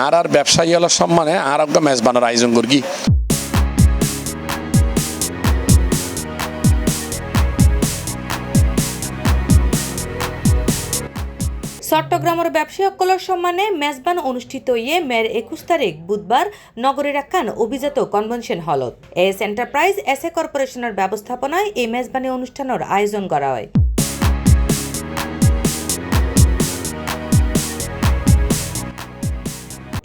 আর ব্যবসায়ী হলো সম্মানে আর অজ্ঞ মেজবানের আয়োজন করি। চট্টগ্রামের ব্যবসায়ীসকলের সম্মানে মেজবান অনুষ্ঠিত মের 21 তারিখ বুধবার নগরীর একখান অভিজাত কনভেনশন হলত এস এন্টারপ্রাইজ এসএ কর্পোরেশনের ব্যবস্থাপনায় এই মেজবানি অনুষ্ঠানের আয়োজন করা হয়।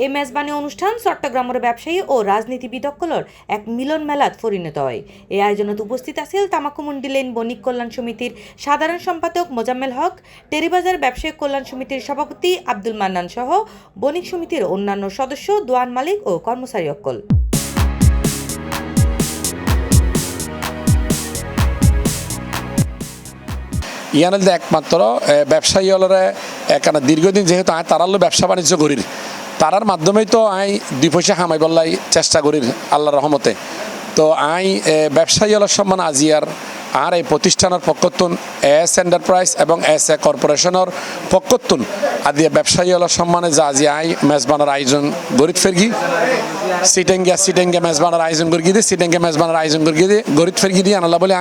এই মেজবানি অনুষ্ঠান চট্টগ্রামের ব্যবসায়ী ও রাজনীতিবিদসকলের এক মিলন মেলাত পরিণত হয়। এই আয়োজনত উপস্থিত আছিল তামাকুমুন্ডি লেন বণিক কল্যাণ সমিতির সাধারণ সম্পাদক মোজাম্মেল হক, টেরিবাজার ব্যবসায়িক কল্যাণ সমিতির সভাপতি আব্দুল মান্নান সহ বণিক সমিতির অন্যান্য সদস্য, দোয়ান মালিক ও কর্মচারীসকল। ইয়ানের একমাত্র ব্যবসায়ী হলরে এখানে দীর্ঘদিন যেহেতু তারালো ব্যবসা বাণিজ্য করির, তারার মাধ্যমেই তো দুই পয়সা হামাই বললাই চেষ্টা করির আল্লাহর রহমতে। তো ব্যবসায়ী হলের সম্মান আজিয়ার আর এই প্রতিষ্ঠানের পক্ষতুন এস এন্টারপ্রাইজ এবং এসএ কর্পোরেশনের পক্ষতুন আদি ব্যবসায়ী হলের সম্মানে যা আজি মেজবানের আয়োজন গরিত ফেরগি সিটেঙ্গে মেজবানের আয়োজন করি দিয়ে সিটেঙ্গে মেজবানের আয়োজন করি দিয়ে গরিত ফেরগি দিয়ে আনাল্লাহ বলে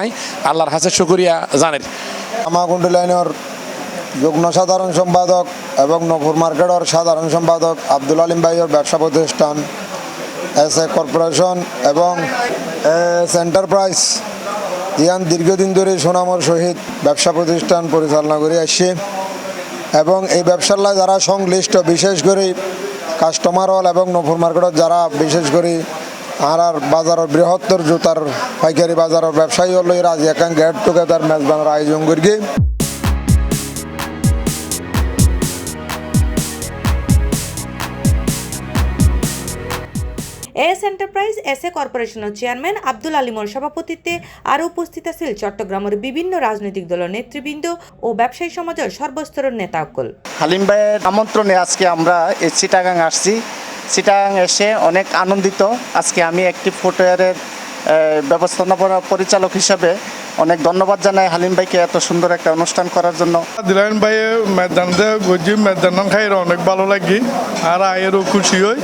আল্লাহর হাসে শুকরিয়া জানের। তামাকুন্ডি লাইনের যুগ্ম সাধারণ সম্পাদক এবং নপুর মার্কেটের সাধারণ সম্পাদক আব্দুল আলিম ভাইয়ের ব্যবসা প্রতিষ্ঠান এসএ কর্পোরেশন এবং এস এন্টারপ্রাইজ ইয়ান দীর্ঘদিন ধরে সুনামর সহিত ব্যবসা প্রতিষ্ঠান পরিচালনা করে আসছে এবং এই ব্যবসার লাই যারা সংশ্লিষ্ট, বিশেষ করে কাস্টমার হল এবং নপুর মার্কেটত যারা বিশেষ করে আর বাজারের বৃহত্তর জুতার পাইকারি বাজারের ব্যবসায়ী হল আজ একান গেট টুগেদার মেজবানের আয়োজন করি। এস এন্টারপ্রাইজ এসএ কর্পোরেশনের চেয়ারম্যান আব্দুল আলিমর সভাপতিত্বে আরও উপস্থিত আছিল চট্টগ্রামের বিভিন্ন রাজনৈতিক দলের নেতৃবৃন্দ ও ব্যবসায়ী সমাজের সর্বস্তরের নেতাসকল। হালিম ভাইয়ের আমন্ত্রণে আজকে আমরা এই চিটাগাং আসছি। চিটাগাং এসে অনেক আনন্দিত। আজকে আমি একটি ফুটওয়্যারের ব্যবস্থাপনা পরিচালক হিসাবে অনেক ধন্যবাদ জানাই হালিম ভাইকে এত সুন্দর একটা অনুষ্ঠান করার জন্য। দিলাইন ভাই মেদানতে গজি মেদান খাই অনেক ভালো লাগি আর আয়েরও খুশি হই।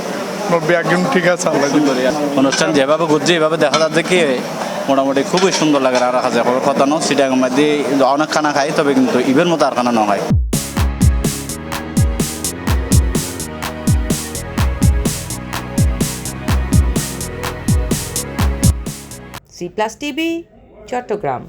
একদম ঠিক আছে। অনুষ্ঠান যেভাবে ঘুরছে এভাবে দেখা যাচ্ছে কি মোটামুটি খুবই সুন্দর লাগে। আর রাখা যায় কথা নয়, চিটাগাং মধ্যে অনেক খানা খাই, তবে কিন্তু ইভের মতো আর খানা না হয়। C+ TV Chittagong.